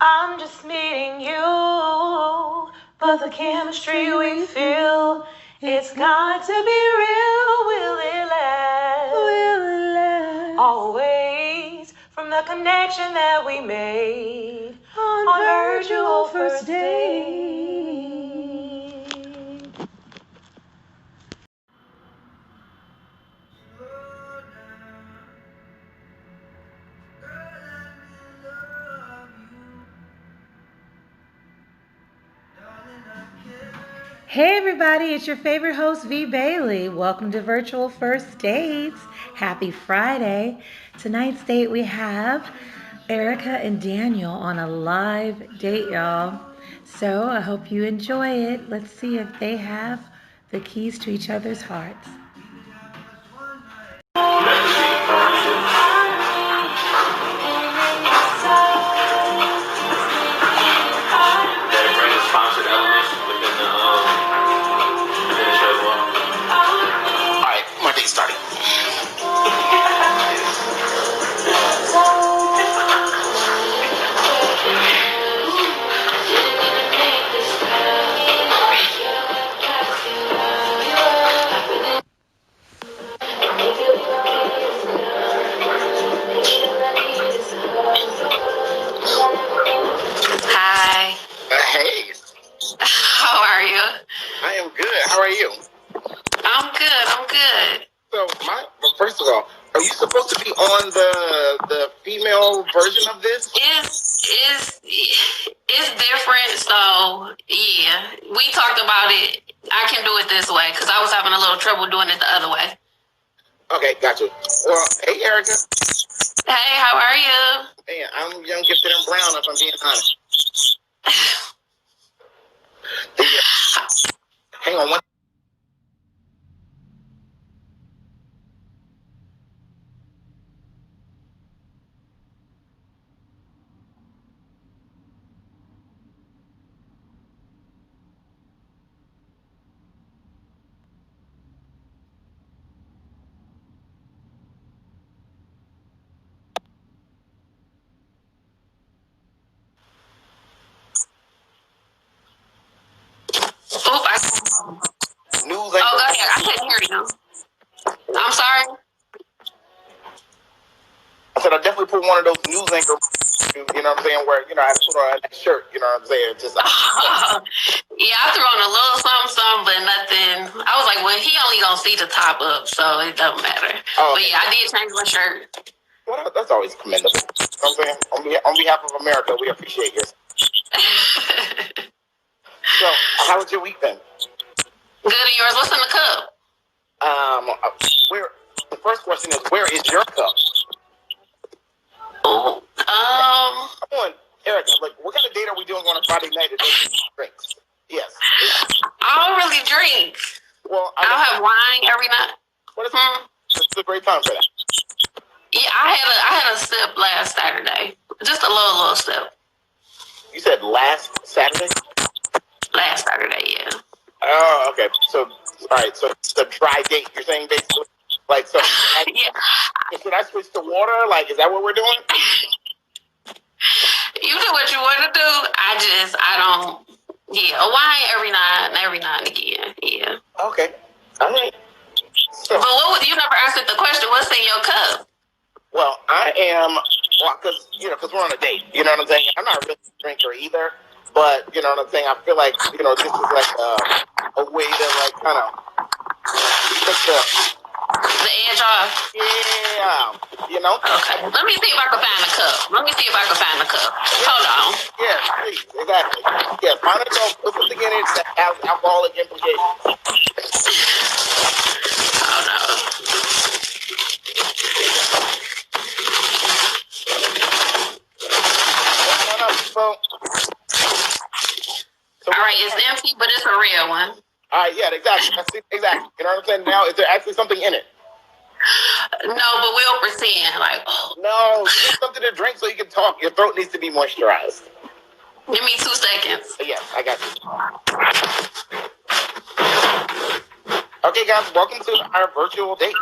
I'm just meeting you, but the chemistry we feel, it's got to be real. Will it last? Will it last? Always, from the connection that we made on virtual first date. Hey everybody, it's your favorite host V Bailey. Welcome to Virtual First Dates. Happy Friday. Tonight's date we have Erica and Daniel on a live date, y'all. So I hope you enjoy it. Let's see if they have the keys to each other's hearts. Hi. Hey. How are you? I am good. How are you? I'm good. So, first of all, are you supposed to be on the female version of this? It's different, so yeah. We talked about it. I can do it this way because I was having a little trouble doing it the other way. Okay, got you. Well, hey, Erica. Hey, how are you? Hey, I'm young, gifted, and brown, if I'm being honest. Hang on one. News anchor. Go ahead. I couldn't hear you. I'm sorry. I said I definitely put one of those news anchor. You know what I'm saying? Where I put on that shirt. You know what I'm saying? Just. Yeah, I threw on a little something, but nothing. I was like, well, he only gonna see the top up, so it don't matter. Oh, but yeah, I did change my shirt. Well, that's always commendable. You know what I'm saying? On behalf of America, we appreciate you. So, how was your week then? Good, and yours? What's in the cup? The first question is, where is your cup? Come on, Erica. Like, what kind of date are we doing on a Friday night to drink drinks? Yes. I don't really drink. Well, I'll have wine every night. What is this is a great time for that. Yeah, I had a sip last Saturday. Just a little sip. You said last Saturday? Last Saturday, yeah. Oh, okay. So, all right. So it's a dry date. You're saying basically, like, so. Yeah. Should I switch to water? Like, is that what we're doing? You do what you want to do. I don't. Yeah, a wine every now and again. Yeah. Okay. All right. So, but you never answered the question. What's in your cup? Well, I am. Well, because we're on a date. You know what I'm saying? I'm not really a drinker either. But, you know what I'm saying? I feel like, this is like a way to, like, kind of take the edge off. Yeah, Okay. Let me see if I can find a cup. Hold on. Yeah, please. Exactly. Yeah, find a cup, put something in it that has alcoholic implications. Hold on. All right, it's empty, but it's a real one. All right, yeah, exactly. Exactly. You know what I'm saying? Now, is there actually something in it? No, but we'll pretend. Like, no, get something to drink so you can talk. Your throat needs to be moisturized. Give me 2 seconds. Yes, I got you. Okay, guys, welcome to our virtual date.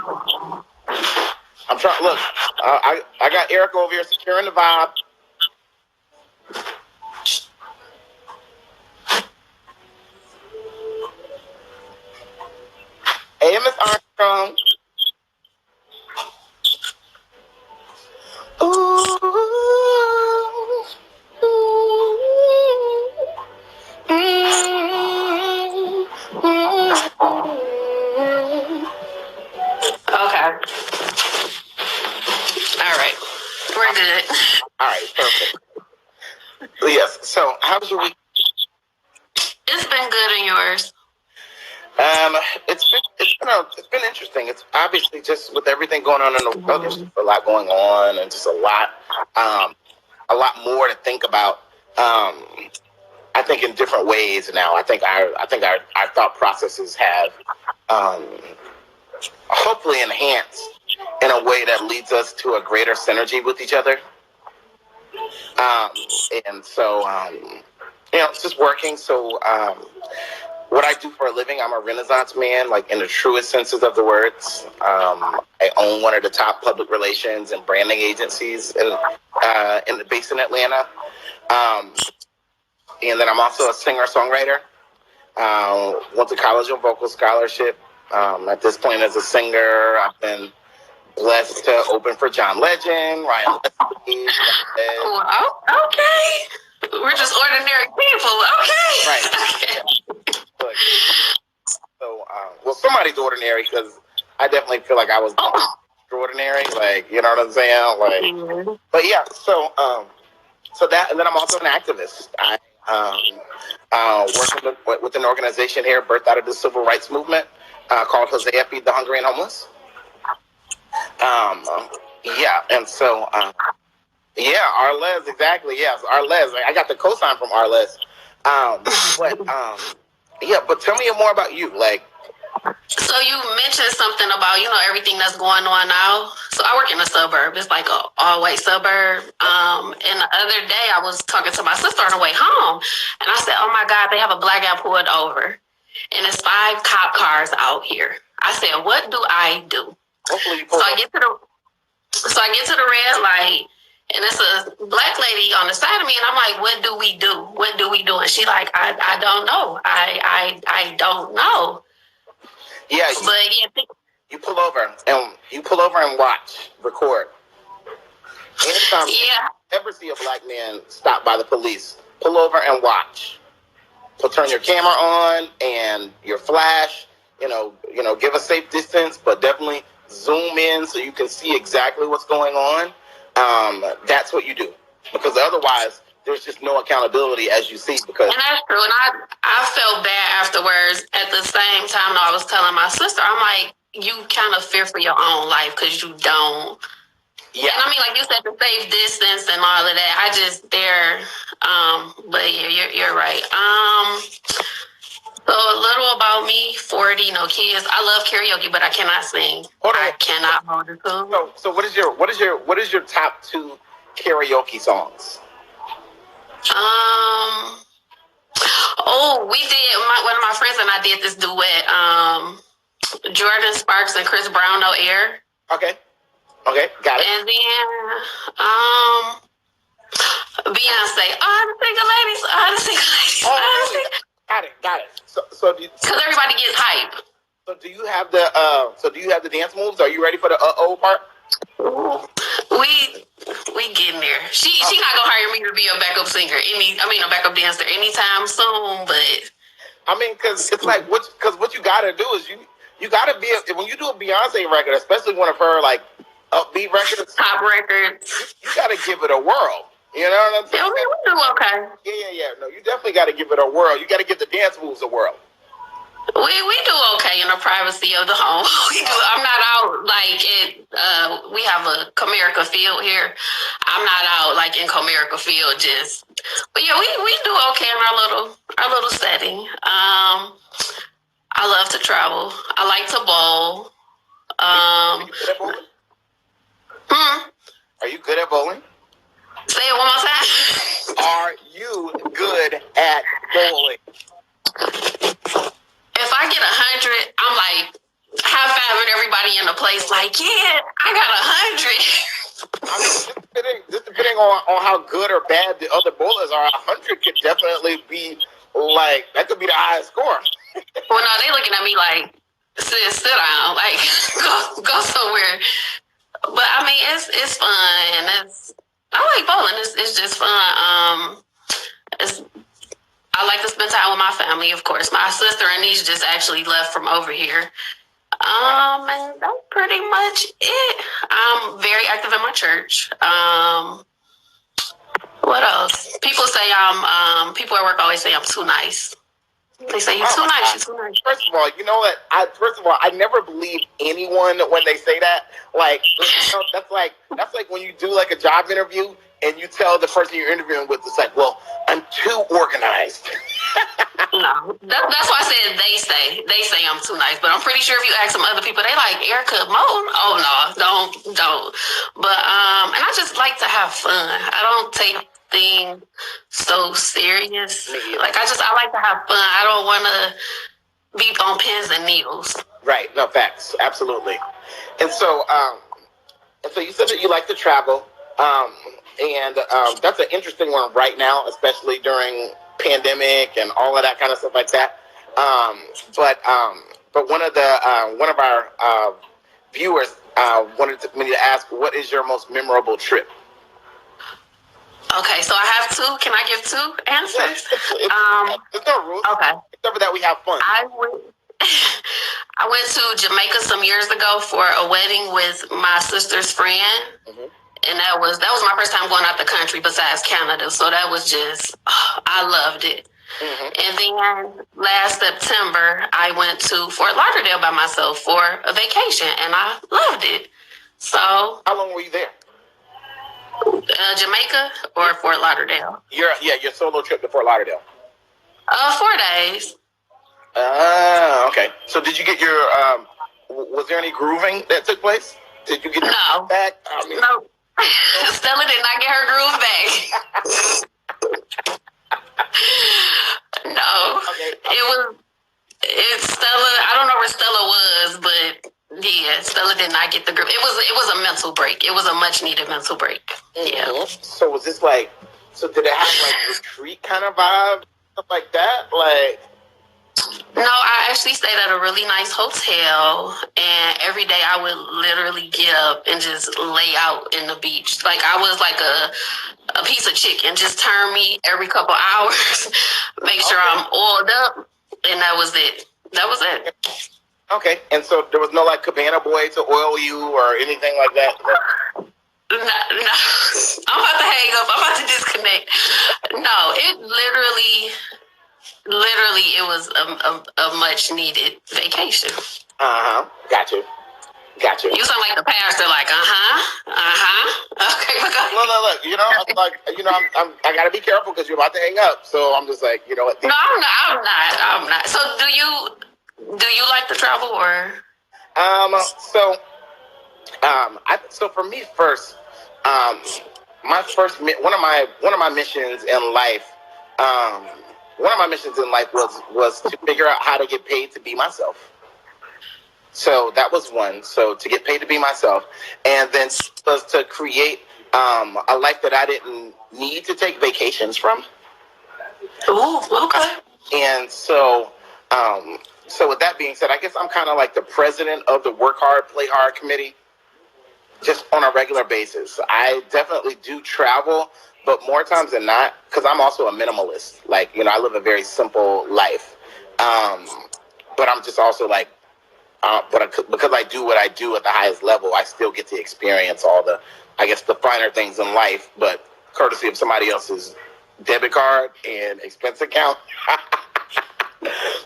I'm trying. Look, I got Erica over here securing the vibe. Hey, Miss Armstrong. Ooh. Okay. All right. We're good. All right, perfect. Yes. So, how's your week? It's been good and yours. It's been interesting. It's obviously just with everything going on in the world, there's just a lot going on and just a lot more to think about. I think in different ways now. I think our thought processes have hopefully enhanced in a way that leads us to a greater synergy with each other. And so, it's just working. So, what I do for a living, I'm a Renaissance man, like in the truest senses of the words. I own one of the top public relations and branding agencies based in Atlanta. And then I'm also a singer-songwriter. Went to college on vocal scholarship. At this point, as a singer, I've been blessed to open for John Legend, Ryan Leslie. Well, okay. We're just ordinary people. Okay. Right. Okay. So, somebody's ordinary because I definitely feel like I was extraordinary. Like, you know what I'm saying? Like, but yeah. So that, and then I'm also an activist. I work with an organization here, birthed out of the civil rights movement, called Hosea Feed the Hungry and Homeless. And so, Arles, exactly, yes, Arles. I got the cosign from Arles. But tell me more about you, like. So you mentioned something about, everything that's going on now. So I work in a suburb. It's like a all-white suburb. And the other day I was talking to my sister on the way home, and I said, oh my God, they have a black guy pulled over. And it's 5 cop cars out here. I said, what do I do? So I get to the red light, and it's a black lady on the side of me, and I'm like, what do we do? What do we do? And she like, I don't know. I don't know. Yeah, you pull over and watch, record. Anytime you ever see a black man stopped by the police, pull over and watch. So turn your camera on and your flash. Give a safe distance, but definitely zoom in so you can see exactly what's going on. That's what you do, because otherwise there's just no accountability, as you see. And that's true. And I felt bad afterwards. At the same time, though, I was telling my sister, I'm like, you kind of fear for your own life because you don't. Yeah. And I mean, like you said, the safe distance and all of that. But yeah, you're right. So a little about me, 40, no kids. I love karaoke, but I cannot sing. I cannot hold a tune. So what is your top 2 karaoke songs? We did, one of my friends and I did this duet. Jordan Sparks and Chris Brown, No Air. Okay, got it. And then Beyonce, all the single ladies. Got it. So because everybody gets hype. So do you have the dance moves? Are you ready for the part? We getting there. She not gonna hire me to be a backup singer. A backup dancer anytime soon. But because it's like what you gotta do is you gotta be when you do a Beyonce record, especially one of her like upbeat records, top records. You gotta give it a whirl. You know what I'm saying? We do okay. Yeah. No, you definitely gotta give it a whirl. You gotta give the dance moves a whirl. We do okay in the privacy of the home. I'm not out like it. We have a Comerica field here. I'm not out like in Comerica field just. But yeah, we do okay in our little setting. I love to travel. I like to bowl. Are you good at bowling? Are you good at bowling? Say it one more time. Are you good at bowling? If I get 100, I'm like high-fiving everybody in the place. Like, yeah, I got 100. Just depending on how good or bad the other bowlers are, 100 could definitely be like that could be the highest score. Well, no, they looking at me like sit down, like go somewhere. But I mean, it's fun. I like bowling. It's just fun. It's I like to spend time with my family, of course. My sister and niece just actually left from over here. And that's pretty much it. I'm very active in my church. What else? People at work always say I'm too nice. They say you're too nice. You're too nice. First of all, you know what? I never believe anyone when they say that. Like, that's like when you do like a job interview and you tell the person you're interviewing with, it's like, well, I'm too organized. No, that's why I said they say I'm too nice. But I'm pretty sure if you ask some other people, they like Erica Mo. Oh no, don't. But and I just like to have fun. I don't take things so serious. Like I like to have fun. I don't want to be on pins and needles. Right. No, facts. Absolutely. And so you said that you like to travel. And that's an interesting one right now, especially during pandemic and all of that kind of stuff like that. But one of our viewers wanted me to ask, what is your most memorable trip? Okay, so I have two. Can I give two answers? There's no rules. Okay. Except for that, we have fun. I went to Jamaica some years ago for a wedding with my sister's friend. Mm-hmm. And that was my first time going out the country besides Canada. So that was just, I loved it. Mm-hmm. And then last September, I went to Fort Lauderdale by myself for a vacation, and I loved it. So, how long were you there? Jamaica or Fort Lauderdale? Your solo trip to Fort Lauderdale. 4 days. Okay. So did you get your? Was there any grooving that took place? Did you get no back? No. Stella did not get her groove back. No. Okay. It's Stella. I don't know where Stella was, but yeah, Stella did not get the groove. It was a mental break. It was a much needed mental break. Mm-hmm. Yeah. So was this like? So did it have like retreat kind of vibe, stuff like that? Like. No, I actually stayed at a really nice hotel, and every day I would literally get up and just lay out in the beach. Like I was like a piece of chicken. Just turn me every couple hours, make sure I'm oiled up, and that was it. That was it. Okay, and so there was no like Cabana boy to oil you or anything like that? No. I'm about to hang up. I'm about to disconnect. No, it literally it was a much needed vacation. Got you. You sound like the pastor, like Okay, look. I gotta be careful because you're about to hang up. So I'm just like, you know what? No, I'm not. So do you like to travel or? So for me first, one of my missions in life. One of my missions in life was to figure out how to get paid to be myself. So that was one. So to get paid to be myself, and then was to create a life that I didn't need to take vacations from. Oh, okay. And so with that being said, I guess I'm kind of like the president of the Work Hard, Play Hard committee, just on a regular basis. I definitely do travel. But more times than not, because I'm also a minimalist. Like, I live a very simple life. But I'm just also like, because I do what I do at the highest level, I still get to experience all the finer things in life, but courtesy of somebody else's debit card and expense account.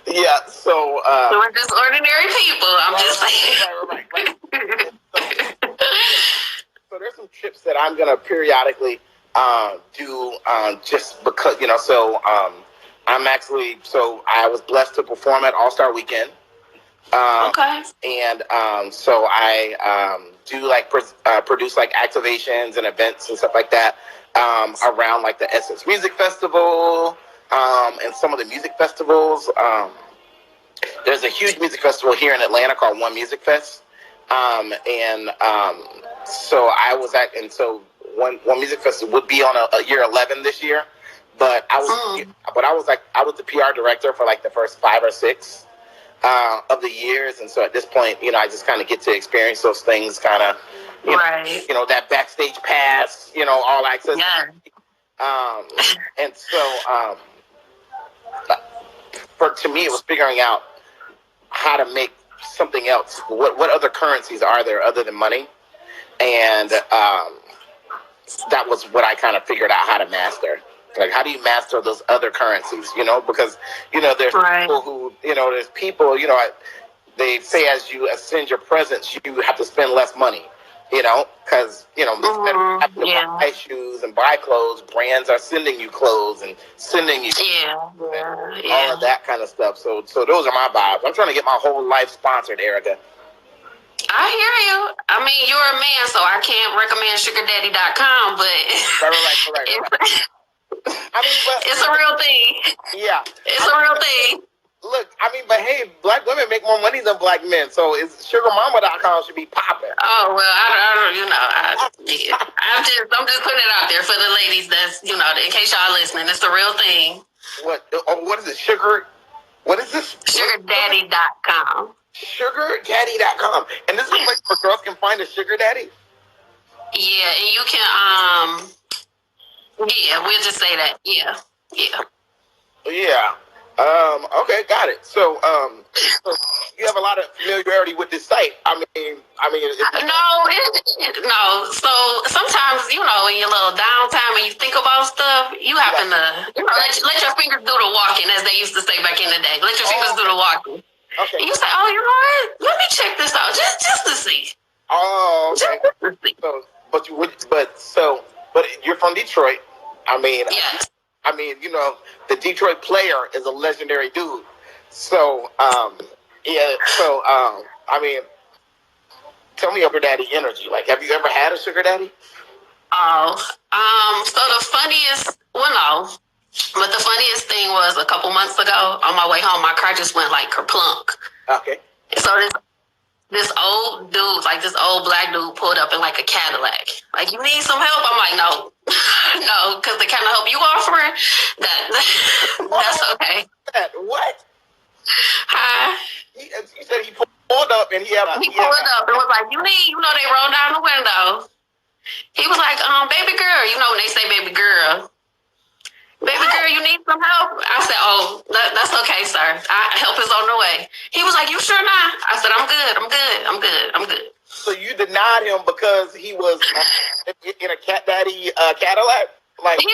Yeah, so... we're just ordinary people, I'm just saying. Right. So there's some trips that I'm going to periodically... do just because I was blessed to perform at All-Star Weekend. Okay. And so I do like produce like activations and events and stuff like that around like the Essence Music Festival and some of the music festivals. There's a huge music festival here in Atlanta called One Music Fest. So I was at, and so One Music Festival would be on a year 11 this year, but I was the PR director for like the first 5 or 6. of the years, and so at this point, I just kind of get to experience those things, kind of, Right. That backstage pass, all access. Yeah. And so, to me, it was figuring out how to make something else. What other currencies are there other than money? And that was what I kind of figured out how to master. Like, how do you master those other currencies? Because there's people who there's people they say as you ascend your presence, you have to spend less money. Because instead of having to buy shoes and buy clothes, brands are sending you clothes and sending you all of that kind of stuff. So those are my vibes. I'm trying to get my whole life sponsored, Erica. I hear you. I mean, you're a man, so I can't recommend sugardaddy.com, but right. I mean, but it's a real thing. Yeah. It's a real thing. Look, I mean, but hey, black women make more money than black men, so sugarmama.com should be popping. Oh, well, I'm just putting it out there for the ladies that's, in case y'all listening, it's the real thing. What is it? What is this? Sugardaddy.com. Sugardaddy.com. And this is like where girls can find a sugar daddy? Yeah, and you can, we'll just say that. Yeah. Okay, got it. So you have a lot of familiarity with this site. I mean, no. So sometimes, in your little downtime when you think about stuff, you happen to, let your fingers do the walking, as they used to say back in the day. Let your fingers do the walking. Okay. And you say, oh, you know what? Let me check this out, just to see. Oh, okay. Just to see. But you're from Detroit. I mean, yes. I mean, the Detroit player is a legendary dude. So, I mean, tell me sugar daddy energy. Like, have you ever had a sugar daddy? So the funniest, no. But the funniest thing was a couple months ago, on my way home, my car just went like kerplunk. Okay. So this old dude, like this old black dude, pulled up in like a Cadillac. Like, you need some help? I'm like, no. No, because the kind of help you offering, that's okay. What? Huh? You said he pulled up and he pulled up and was like, you need, they rolled down the window. He was like, baby girl, when they say baby girl, you need some help? I said, oh, that's okay, sir. Help is on the way. He was like, you sure not? I said, I'm good. So you denied him because he was in a cat daddy Cadillac? Like, he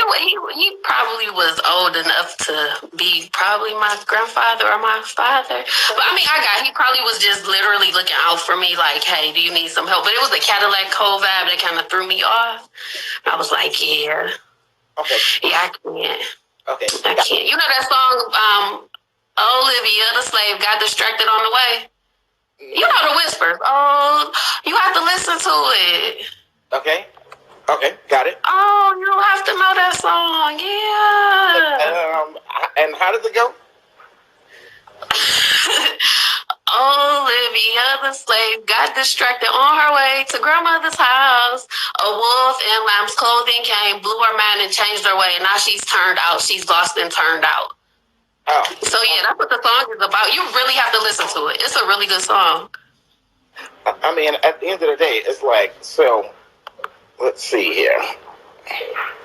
probably was old enough to be probably my grandfather or my father. But I mean, he probably was just literally looking out for me like, hey, do you need some help? But it was the Cadillac Cole vibe that kind of threw me off. I was like, yeah. Okay. Yeah, I can't. Okay. I can't. You know that song, Olivia the Slave got distracted on the way? You know the whispers. Oh, you have to listen to it. Okay, got it. Oh, you have to know that song. Yeah. And how does it go? Olivia the slave got distracted on her way to grandmother's house. A wolf in lamb's clothing came, blew her mind, and changed her way. And now she's turned out. She's lost and turned out. Oh. So yeah, that's what the song is about. You really have to listen to it. It's a really good song. I mean, at the end of the day, it's like, so let's see here.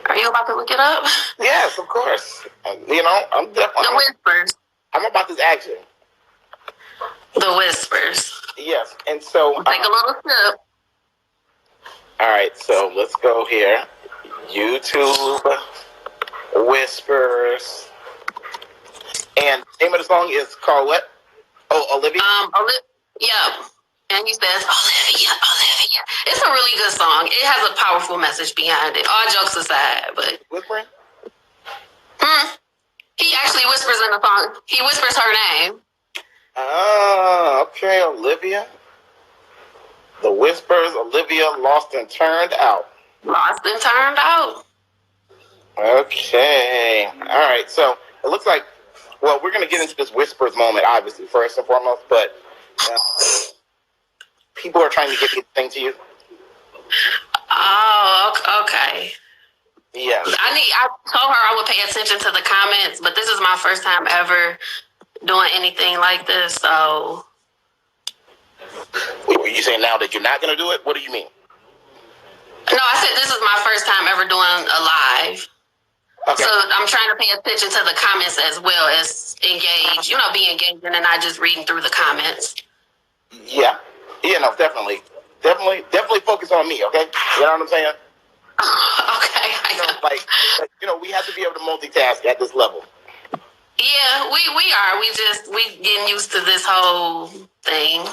Are you about to look it up? Yes, of course. I'm definitely. The Whispers. I'm about this action. The Whispers. Yes, and so take a little sip. All right, so let's go here. YouTube Whispers, and the name of the song is called what? Oh, Olivia. Yeah. And he says, Olivia. It's a really good song. It has a powerful message behind it. All jokes aside, but whispering. He actually whispers in the song. He whispers her name. Ah, okay, Olivia. The Whispers, Olivia, Lost and Turned Out. Lost and Turned Out. Okay. All right. So it looks like, well, we're going to get into this Whispers moment, obviously, first and foremost, but people are trying to get things to you. Oh, okay. Yeah. I told her I would pay attention to the comments, but this is my first time ever doing anything like this. So. Wait, were you saying now that you're not going to do it? What do you mean? No, I said this is my first time ever doing a live. Okay. So I'm trying to pay attention to the comments as well as engage, be engaging and not just reading through the comments. Yeah. No, definitely focus on me, okay? You know what I'm saying? Okay. We have to be able to multitask at this level. Yeah, we are. We getting used to this whole thing.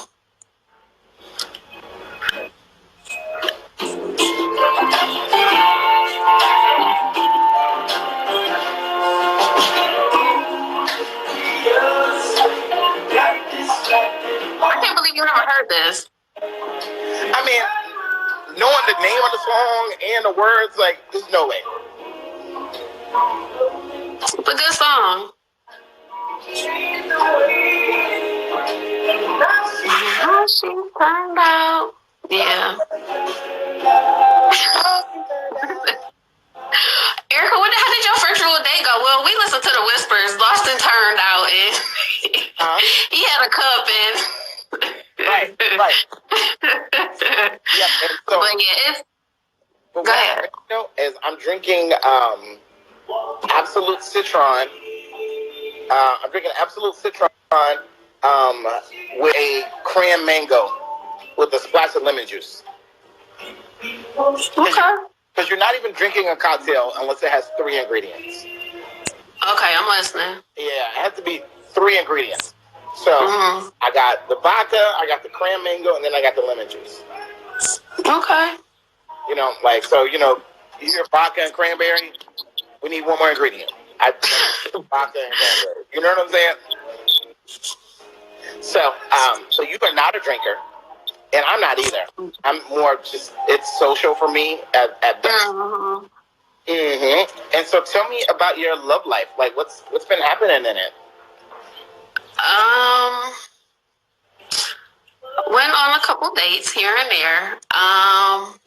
I can't believe you never heard this. I mean, knowing the name of the song and the words, like, there's no way. It's a good song. How she turned out. Yeah. Erica, how did your virtual day go? Well, we listened to the whispers. Lawson turned out and he had a cup and Right. Yeah, and so, but yeah, go ahead. As I'm drinking Absolute Citron. I'm drinking Absolute Citron with a cran mango with a splash of lemon juice. Okay. Because you're not even drinking a cocktail unless it has 3 ingredients. Okay, I'm listening. Yeah, it has to be 3 ingredients. So I got the vodka, I got the cran mango, and then I got the lemon juice. Okay. You hear vodka and cranberry, we need one more ingredient. Vodka and cranberry. You know what I'm saying? So you are not a drinker, and I'm not either. I'm more just, it's social for me at best. And so tell me about your love life. Like, what's been happening in it? Went on a couple dates here and there.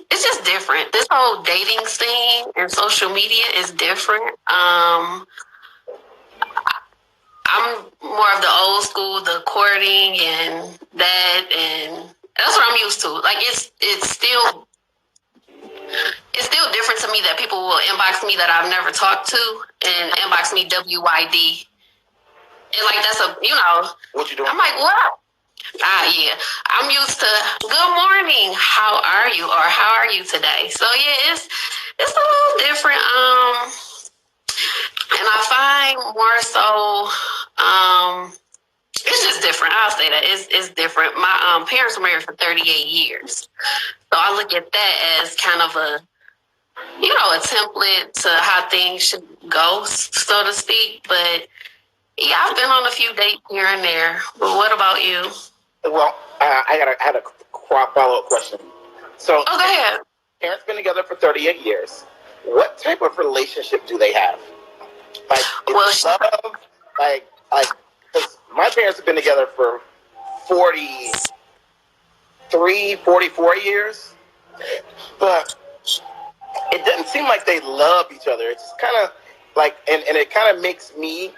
It's just different. This whole dating scene and social media is different. I'm more of the old school, the courting and that, and that's what I'm used to. Like it's still different to me that people will inbox me that I've never talked to and inbox me WYD. And like that's what you doing? I'm like, what? Yeah. I'm used to good morning. How are you? Or how are you today? So yeah, it's a little different. And I find more so, it's just different. I'll say that it's different. My parents were married for 38 years, so I look at that as kind of a template to how things should go, so to speak. But yeah, I've been on a few dates here and there. But what about you? Well, I had a follow-up question. So, go ahead. Parents been together for 38 years. What type of relationship do they have? Like, love? Like, because my parents have been together for 44 years, but it doesn't seem like they love each other. It's just kind of like, and it kind of makes me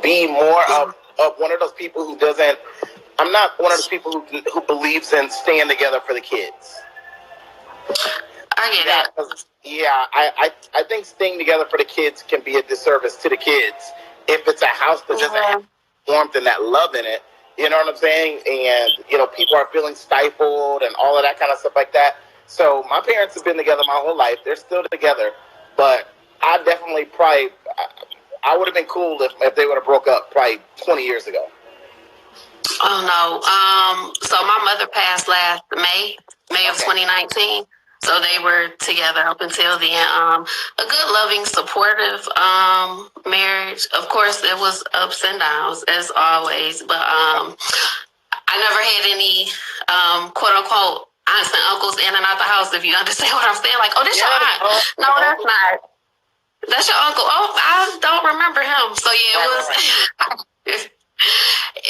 be more of one of those people who doesn't. I'm not one of those people who believes in staying together for the kids. I get it. I think staying together for the kids can be a disservice to the kids if it's a house that doesn't have warmth and that love in it. You know what I'm saying? And, people are feeling stifled and all of that kind of stuff like that. So my parents have been together my whole life. They're still together. But I definitely I would have been cool if they would have broke up probably 20 years ago. Oh, no. So my mother passed last May of 2019. So they were together up until the end. A good, loving, supportive marriage. Of course, there was ups and downs, as always. But I never had any, quote-unquote, aunts and uncles in and out the house, if you understand what I'm saying. Like, oh, this your aunt. No, that's not. That's your uncle. Oh, I don't remember him. So, yeah, it was...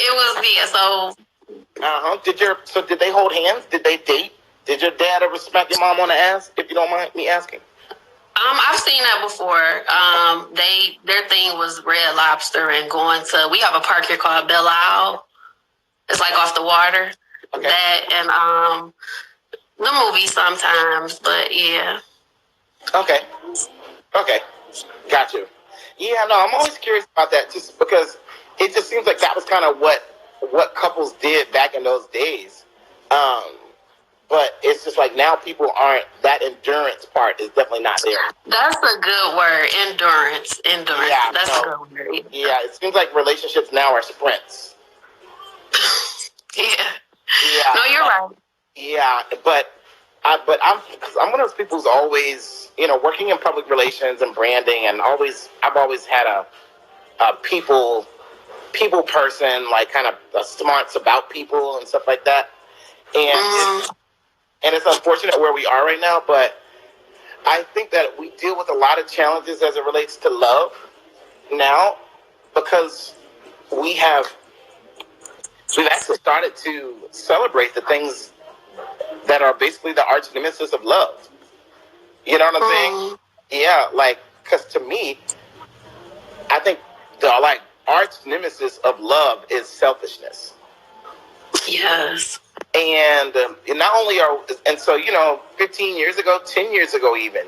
It was, so... Did they hold hands? Did they date? Did your dad ever smack your mom on the ass, if you don't mind me asking? I've seen that before. Their thing was Red Lobster and going to. We have a park here called Belle Isle. It's like off the water. Okay. That and the movie sometimes, but yeah. Okay. Okay. Got you. Yeah, no, I'm always curious about that just because it just seems like that was kind of what couples did back in those days. But it's just like now people aren't, that endurance part is definitely not there. That's a good word. Endurance. Yeah, That's no, a good word. yeah, it seems like relationships now are sprints. Yeah. Yeah. No, you're right. Yeah, but I'm one of those people who's always, working in public relations and branding, and I've always had a people person, like kind of smarts about people and stuff like that. And it's unfortunate where we are right now, but I think that we deal with a lot of challenges as it relates to love now because we've actually started to celebrate the things that are basically the arch nemesis of love. You know what I'm saying? Yeah, like, because to me, I think the arch nemesis of love is selfishness. Yes. And not only and so 15 years ago, 10 years ago, even,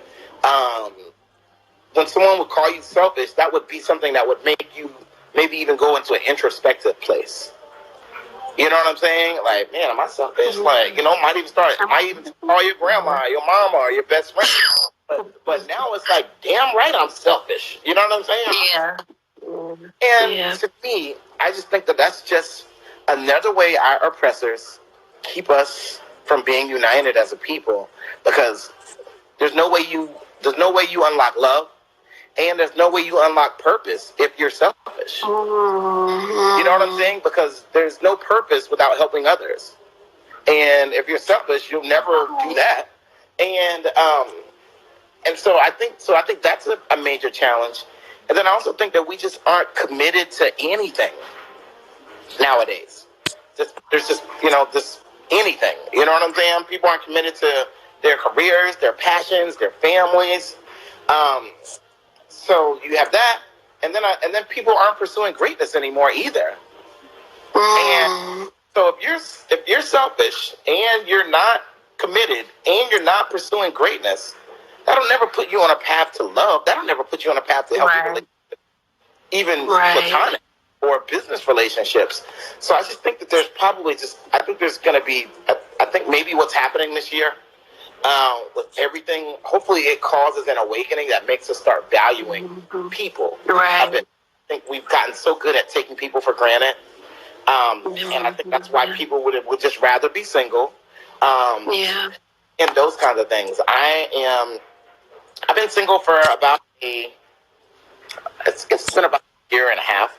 when someone would call you selfish, that would be something that would make you maybe even go into an introspective place. You know what I'm saying? Like, man, am I selfish? Like, might even call your grandma, your mama, or your best friend. But now it's like, damn right, I'm selfish. You know what I'm saying? Yeah. And to me, I just think that that's just another way our oppressors keep us from being united as a people, because there's no way you unlock love, and there's no way you unlock purpose if you're selfish. You know what I'm saying? Because there's no purpose without helping others, and if you're selfish, you'll never do that. And so I think that's a major challenge. And then I also think that we just aren't committed to anything nowadays. There's just anything. You know what I'm saying? People aren't committed to their careers, their passions, their families. So you have that, and then people aren't pursuing greatness anymore either. And so if you're selfish and you're not committed and you're not pursuing greatness, that'll never put you on a path to love. That'll never put you on a path to healthy relationships, even platonic or business relationships. So I just think that there's probably I think there's going to be, I think maybe what's happening this year with everything, hopefully it causes an awakening that makes us start valuing people. Right. I think we've gotten so good at taking people for granted. And I think that's why people would just rather be single. And those kinds of things. I've been single for about it's been about a year and a half.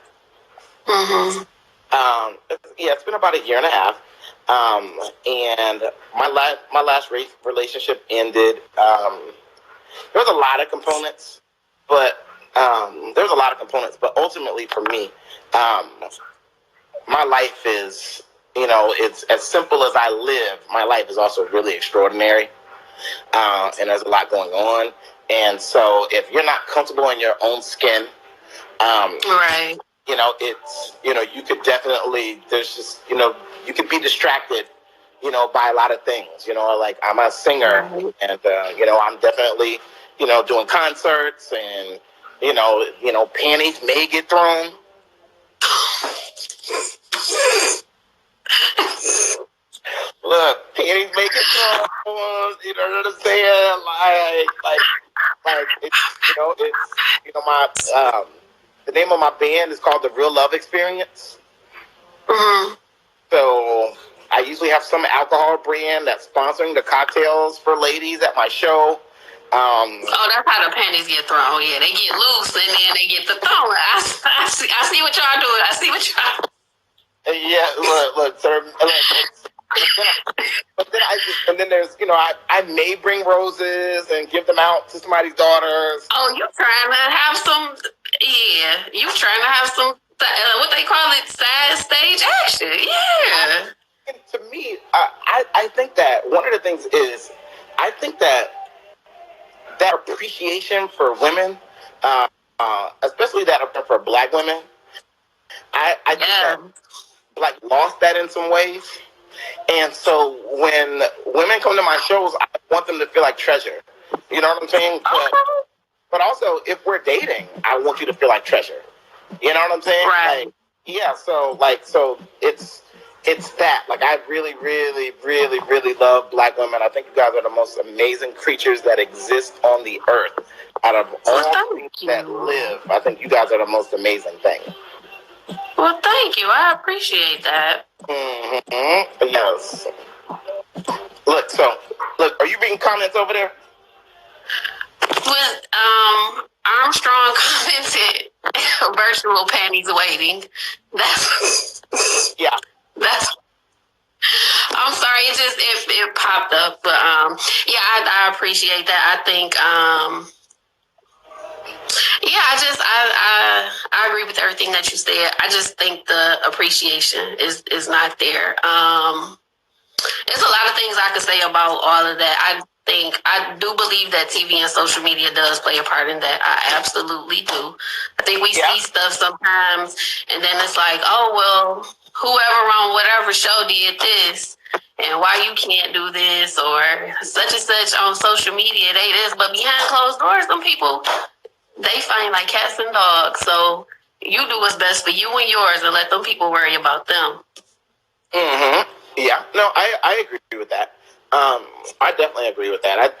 It's been about a year and a half. And my last relationship ended. There was a lot of components, but ultimately for me, my life is, it's as simple as I live. My life is also really extraordinary. And there's a lot going on. And so if you're not comfortable in your own skin, right. It's, you could definitely, there's just, you could be distracted, by a lot of things, like I'm a singer and, I'm definitely, doing concerts and, panties may get thrown. Look, panties may get thrown, you know what I'm saying? Like, it's, my, the name of my band is called The Real Love Experience. So I usually have some alcohol brand that's sponsoring the cocktails for ladies at my show. That's how the panties get thrown. Yeah, they get loose and then they get the throwing. I see what y'all doing. I see what y'all. Yeah, look, sir. But then there's, I may bring roses and give them out to somebody's daughters. Oh, you trying to have some? Yeah, you trying to have some? What they call it, side stage action? Yeah. And to me, I think that one of the things is, I think that that appreciation for women, especially that for Black women, I think that Black lost that in some ways. And so when women come to my shows, I want them to feel like treasure. You know what I'm saying? But also, if we're dating, I want you to feel like treasure. You know what I'm saying? Right. Like, yeah. So it's that. Like, I really, really, really, really love Black women. I think you guys are the most amazing creatures that exist on the earth. Out of all things that live, I think you guys are the most amazing thing. Well, thank you. I appreciate that. Mm-hmm. Yes. Look, are you reading comments over there? With Armstrong commented, virtual panties waiting. That's yeah. That's. I'm sorry, it popped up, but yeah, I appreciate that. I think yeah, I agree with everything that you said. I just think the appreciation is not there. There's a lot of things I could say about all of that. I do believe that TV and social media does play a part in that. I absolutely do. I think we see stuff sometimes, and then it's like, oh well, whoever on whatever show did this, and why you can't do this, or such and such on social media, they this, but behind closed doors, some people they fight like cats and dogs. So you do what's best for you and yours, and let them people worry about them. Mm-hmm. Yeah. No, I agree with that. I definitely agree with that.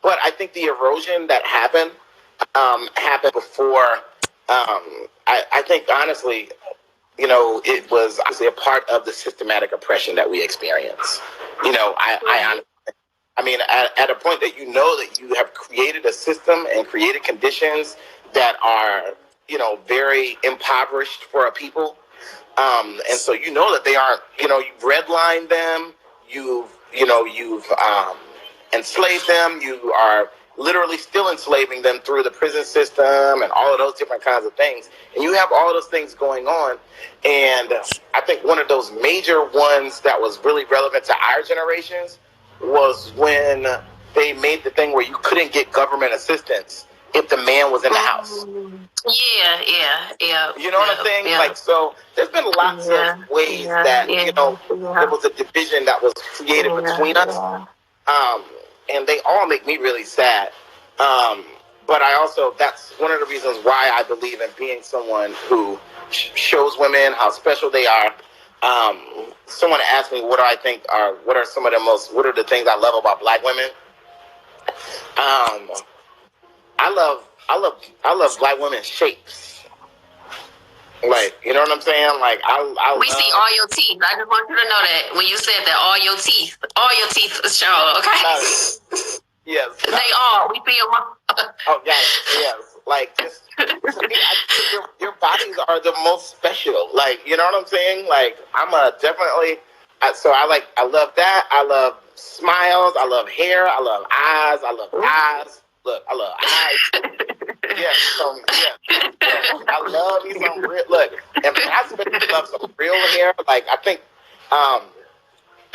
But I think the erosion that happened happened before. I think honestly, it was obviously a part of the systematic oppression that we experience. I mean, at a point that you know that you have created a system and created conditions that are, very impoverished for a people. And so that they aren't, you've redlined them, you've enslaved them, you are literally still enslaving them through the prison system and all of those different kinds of things. And you have all of those things going on. And I think one of those major ones that was really relevant to our generations was when they made the thing where you couldn't get government assistance if the man was in the house. Yeah. You know what I'm saying? Yeah. Like, so there's been lots of ways that, there was a division that was created between us. And they all make me really sad. But that's one of the reasons why I believe in being someone who shows women how special they are. Someone asked me what are the things I love about Black women? I love Black women's shapes. Like, you know what I'm saying? Like, we see all your teeth. I just want you to know that when you said that, all your teeth show. Okay. Yes. We see them. Oh, yes. Like, just, your bodies are the most special. Like, you know what I'm saying? Like, I love that. I love smiles. I love hair. I love eyes. I love eyes. Look, I love eyes. I love me some real. Look, and I especially love some real hair. Like, I think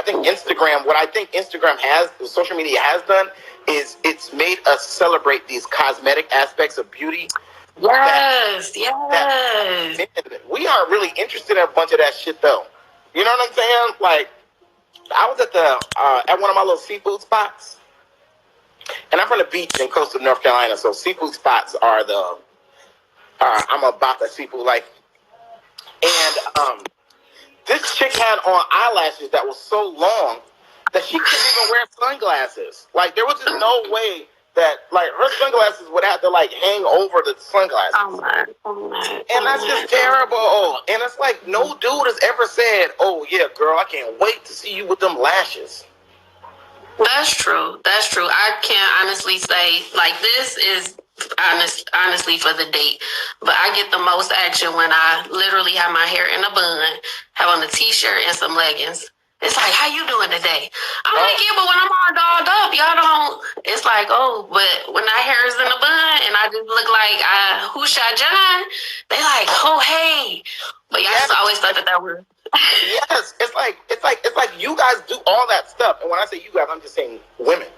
Instagram. What I think Instagram social media has done, is it's made us celebrate these cosmetic aspects of beauty. Yes. We aren't really interested in a bunch of that shit, though. You know what I'm saying? Like, I was at one of my little seafood spots, and I'm from the beach in coastal North Carolina, so seafood spots are I'm about the seafood life. And this chick had on eyelashes that was so long that she couldn't even wear sunglasses. Like, there was just no way that, like, her sunglasses would have to, like, hang over the sunglasses. And that's just terrible. And it's like, no dude has ever said, oh, yeah, girl, I can't wait to see you with them lashes. That's true. I can't honestly say, like, this is honestly for the date, but I get the most action when I literally have my hair in a bun, have on a t-shirt and some leggings. It's like, how you doing today? I'm like, yeah, but when I'm all dolled up, y'all don't. It's like, oh, but when my hair is in a bun and I just look like who shot John, they like, oh, hey. But y'all just always thought that was. Yes, it's like you guys do all that stuff, and when I say you guys, I'm just saying women.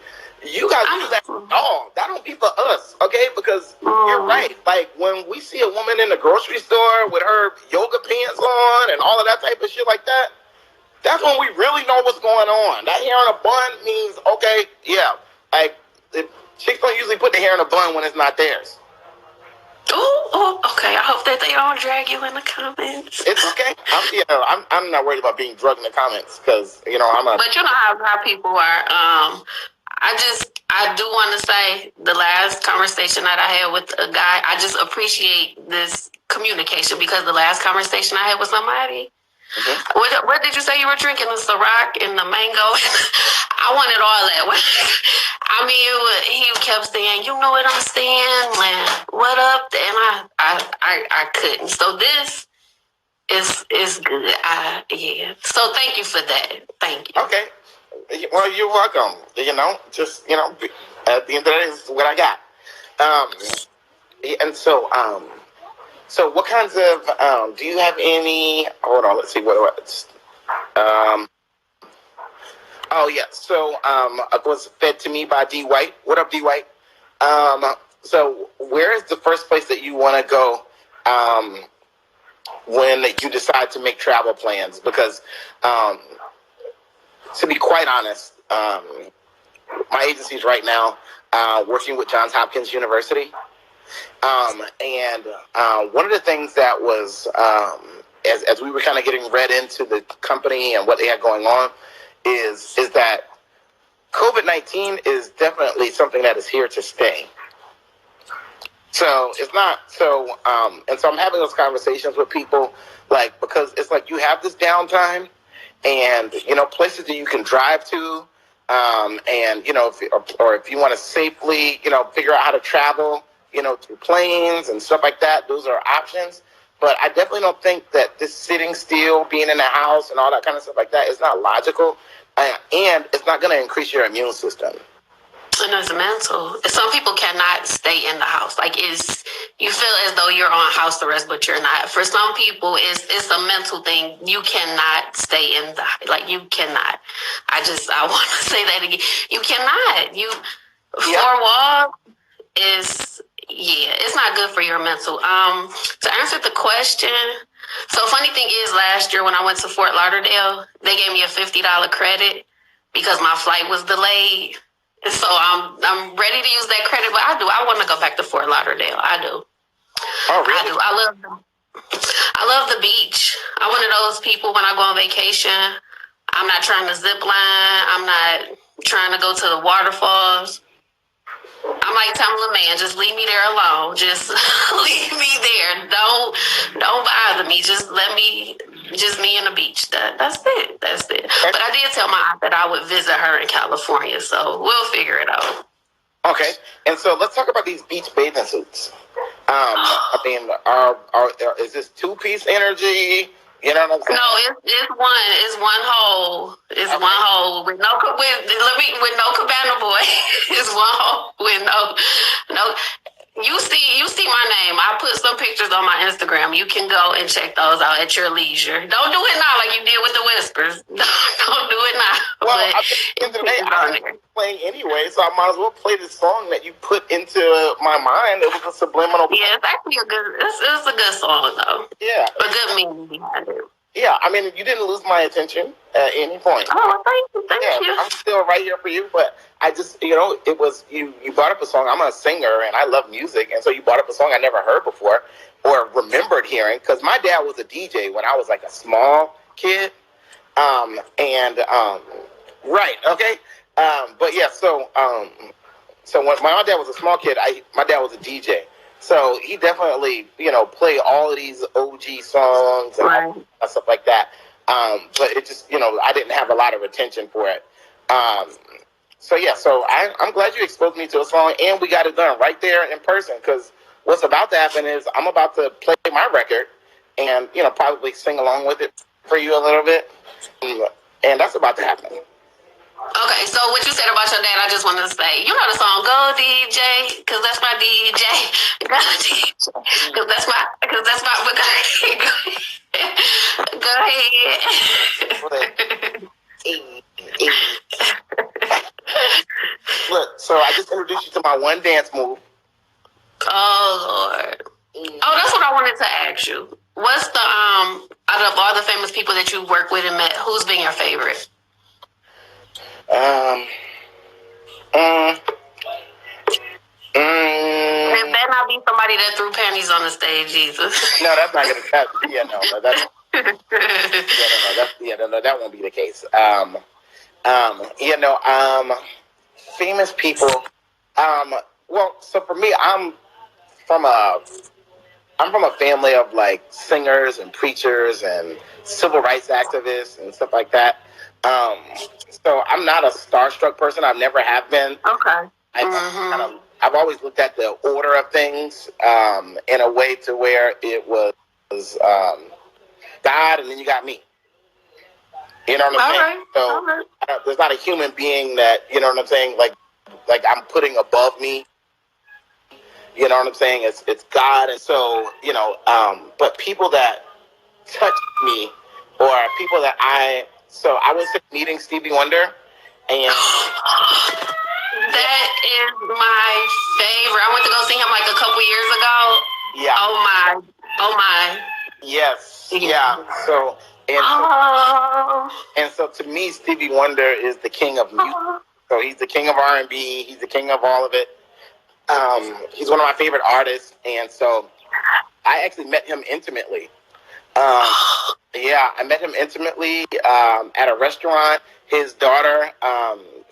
You guys do that all. That don't be for us, okay? Because you're right. Like when we see a woman in the grocery store with her yoga pants on and all of that type of shit like that, that's when we really know what's going on. That hair in a bun means, okay, yeah. Like, chicks don't usually put the hair in a bun when it's not theirs. Oh, okay. I hope that they don't drag you in the comments. It's okay. I'm not worried about being drugged in the comments because, But you know how people are. I do want to say the last conversation that I had with a guy, I just appreciate this communication because the last conversation I had with somebody, what did you say you were drinking? The Ciroc and the mango? I wanted all that. I mean, he kept saying, you know what I'm saying? What up? And I couldn't. So this is good. Yeah. So thank you for that. Thank you. Okay. Well, you're welcome. Just at the end of the day, this is what I got. And so what kinds of do you have any? Hold on, let's see what. Oh yeah. So it was fed to me by D White. What up, D White? So where is the first place that you want to go? When you decide to make travel plans, because to be quite honest, my agency's right now working with Johns Hopkins University, and one of the things that was as we were kind of getting read into the company and what they had going on is that COVID-19 is definitely something that is here to stay. So it's not so, and so I'm having those conversations with people, like, because it's like you have this downtime, and places that you can drive to, and if you want to safely figure out how to travel, through planes and stuff like that, those are options. But I definitely don't think that this sitting still, being in the house, and all that kind of stuff like that is not logical, and it's not going to increase your immune system. And it's mental. Some people cannot stay in the house. Like you feel as though you're on house arrest, but you're not. For some people, it's a mental thing. You cannot stay in you cannot. I want to say that again. You cannot. Four walls it's not good for your mental. To answer the question, so funny thing is, last year when I went to Fort Lauderdale, they gave me a $50 credit because my flight was delayed. And so I'm ready to use that credit, but I want to go back to Fort Lauderdale. I do. Oh, really? I love the beach. I'm one of those people when I go on vacation, I'm not trying to zip line. I'm not trying to go to the waterfalls. I'm like Tamala Man, just leave me there alone. Just leave me there. Don't bother me. Just me and the beach. That's it. But I did tell my aunt that I would visit her in California, so we'll figure it out. Okay, and so let's talk about these beach bathing suits. I mean, is this two-piece energy? You know what I'm saying? No, it's one. It's one hole. It's okay. One hole with no cabana boy. It's one hole with no. You see my name. I put some pictures on my Instagram. You can go and check those out at your leisure. Don't do it now like you did with the whispers. Don't do it now. Well, at the end of the day, I'm playing anyway, so I might as well play this song that you put into my mind. It was a subliminal. Yeah, it's actually it's a good song though. Yeah, a good meaning behind it. Yeah, I mean, you didn't lose my attention at any point. Oh, thank you. I'm still right here for you, but I just, it was, you brought up a song. I'm a singer, and I love music, and so you brought up a song I never heard before or remembered hearing, because my dad was a DJ when I was like a small kid, right, okay, but yeah, so when my dad was a small kid, my dad was a DJ. So he definitely, played all of these OG songs and stuff like that. But it just, I didn't have a lot of attention for it. So I'm glad you exposed me to a song, and we got it done right there in person, because what's about to happen is I'm about to play my record and, probably sing along with it for you a little bit. And that's about to happen. Okay, so what you said about your dad, I just wanted to say, you know the song "Go DJ," because that's my DJ. Go DJ, because that's my. But go ahead. Look, so I just introduced you to my one dance move. Oh Lord. Oh, that's what I wanted to ask you. What's the out of all the famous people that you work with and met, who's been your favorite? It better not be somebody that threw panties on the stage, Jesus. No, that's not gonna. That's that won't be the case. Famous people. Well, so for me, I'm from a family of like singers and preachers and civil rights activists and stuff like that. So I'm not a starstruck person. I never have been. Okay. I've always looked at the order of things in a way to where it was God, and then you got me. You know what I'm saying? So there's not a human being that, you know what I'm saying, like I'm putting above me. You know what I'm saying? It's God, and so but people that touch me, or people that I was meeting Stevie Wonder, and that is my favorite. I went to go see him like a couple years ago. Yeah. Oh my. Yes. Yeah. So so to me, Stevie Wonder is the king of music. So he's the king of R&B. He's the king of all of it. He's one of my favorite artists, and so I actually met him intimately. I met him intimately at a restaurant. His daughter,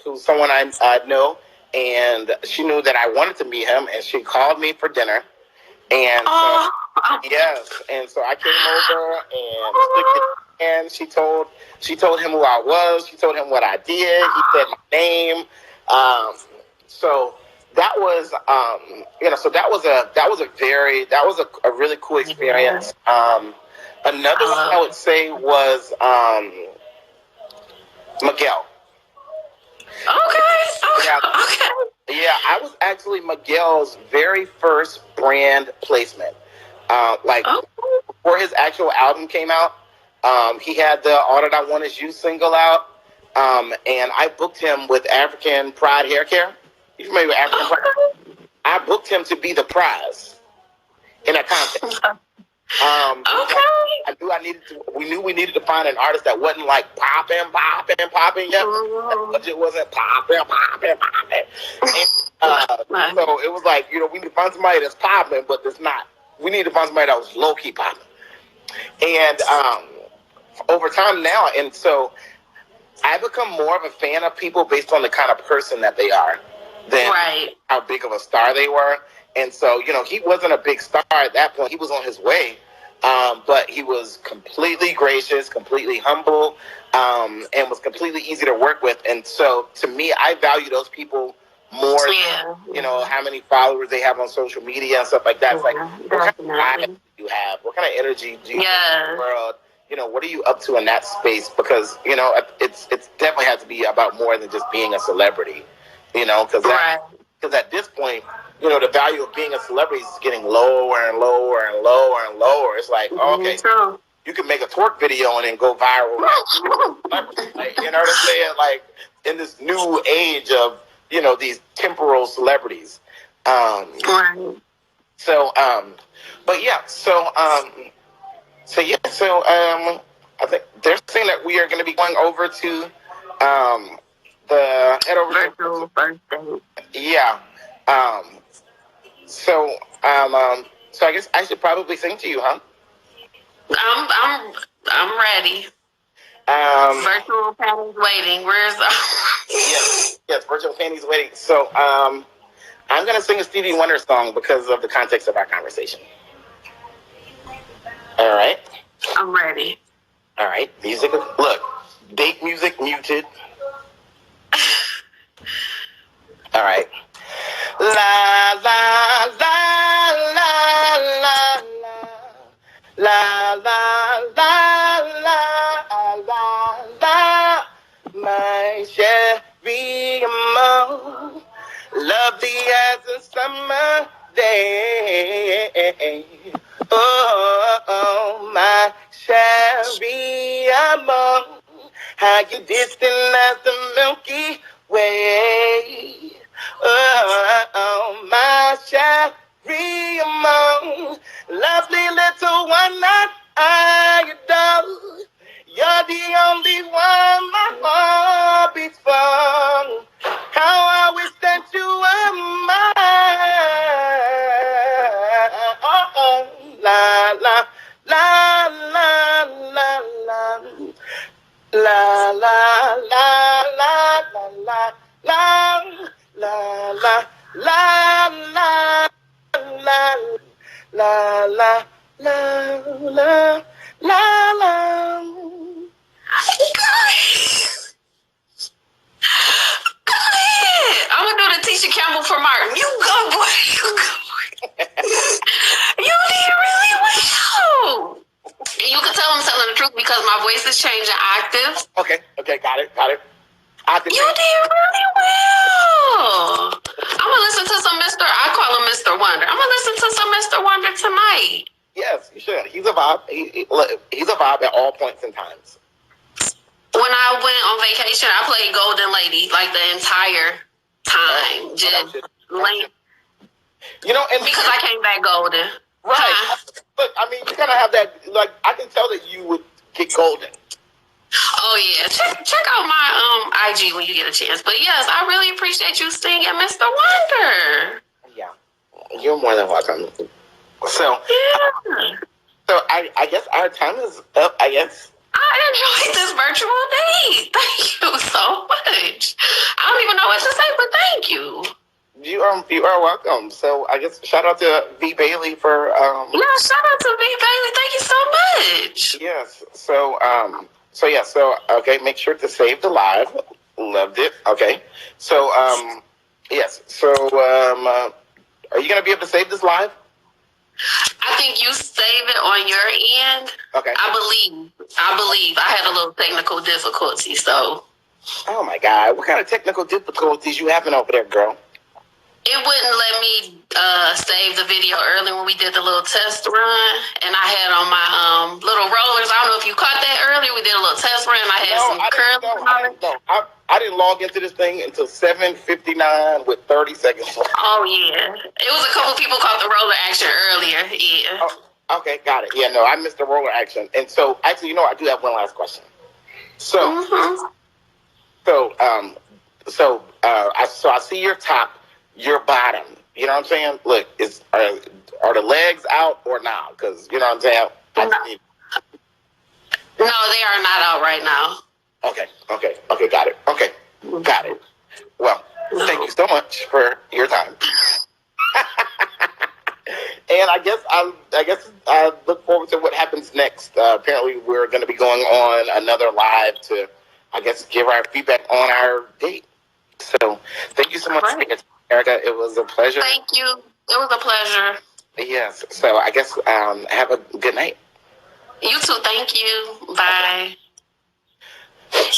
who's someone I know, and she knew that I wanted to meet him, and she called me for dinner. And and so I came over and she told him who I was. She told him what I did. He said my name. So that was a really cool experience. Another one I would say was Miguel. Okay. Yeah, I was actually Miguel's very first brand placement. Before his actual album came out, he had the "All That I Want Is You" single out, and I booked him with African Pride Hair Care. You familiar with African Pride? I booked him to be the prize in a contest. We knew we needed to find an artist that wasn't like popping yet. That budget wasn't popping. And, so it was like, we need to find somebody that's popping, but that's not. We need to find somebody that was low key popping. And over time now, and so I become more of a fan of people based on the kind of person that they are than how big of a star they were. And so, he wasn't a big star at that point. He was on his way. But he was completely gracious, completely humble, and was completely easy to work with. And so, to me, I value those people more than, how many followers they have on social media and stuff like that. It's like, what kind of life do you have? What kind of energy do you have in the world? What are you up to in that space? Because, it's definitely has to be about more than just being a celebrity, because at this point, the value of being a celebrity is getting lower and lower and lower and lower. It's like, okay, you can make a twerk video and then go viral. Like, you know what I'm saying? Like, in this new age of, these temporal celebrities. I think they're saying that we are going to be going over to the head over virtual first date. Yeah. So I guess I should probably sing to you, huh? I'm ready. Virtual panties waiting. Where's yes, virtual panties waiting. So I'm gonna sing a Stevie Wonder song because of the context of our conversation. All right. I'm ready. All right. Music. Look, date music muted. All right. La la la la la la la la la la la la lovely as a summer day. Oh, my Sherry, among how you distant as the Milky Way. Oh, my Sherry, among lovely little one that I adore. You're the only one my heart beats for. How I wish that you were mine. La la la la la la la la la la la la la la la la la la la la. I'm gonna do the Tisha Campbell for Martin. You go, boy. You go. You did really well. And you can tell I'm telling the truth because my voice is changing octaves. Okay, got it. You did really well. I'm gonna listen to some Mr. I call him Mr. Wonder. I'm gonna listen to some Mr. Wonder tonight. Yes, you should. He's a vibe. He's a vibe at all points and times. When I went on vacation, I played Golden Lady like the entire time. And because I came back golden. Right. But I mean, you kind of have that. Like, I can tell that you would get golden. Oh yeah, check out my IG when you get a chance. But yes, I really appreciate you singing, Mr. Wonder. Yeah, you're more than welcome. So I guess our time is up. I guess. I enjoyed this virtual date. Thank you so much. I don't even know what to say, but thank you. You are welcome. So I guess shout out to V Bailey for Yeah, shout out to V Bailey. Thank you so much. Yes. So okay, make sure to save the live. Loved it. Okay. So yes. So are you gonna be able to save this live? I think you save it on your end. Okay. I believe. I had a little technical difficulty, so. Oh my God! What kind of technical difficulties you having over there, girl? It wouldn't let me save the video early when we did the little test run, and I had on my little rollers. I don't know if you caught that earlier. We did a little test run. I had some curls. I didn't log into this thing until 7:59 with 30 seconds left. Oh yeah, it was a couple people caught the roller action earlier. Yeah. Oh, okay, got it. Yeah, no, I missed the roller action, and so actually, I do have one last question. So, I see your top. Your bottom, you know what I'm saying? Look, are the legs out or not? Because you know what I'm saying. No, they are not out right now. Okay, got it. Okay, got it. Well, thank you so much for your time. And I guess I look forward to what happens next. Apparently, we're going to be going on another live to, I guess, give our feedback on our date. So, thank you so much. Right. Erica, it was a pleasure. Thank you. It was a pleasure. Yes. So I guess have a good night. You too. Thank you. Bye. Okay.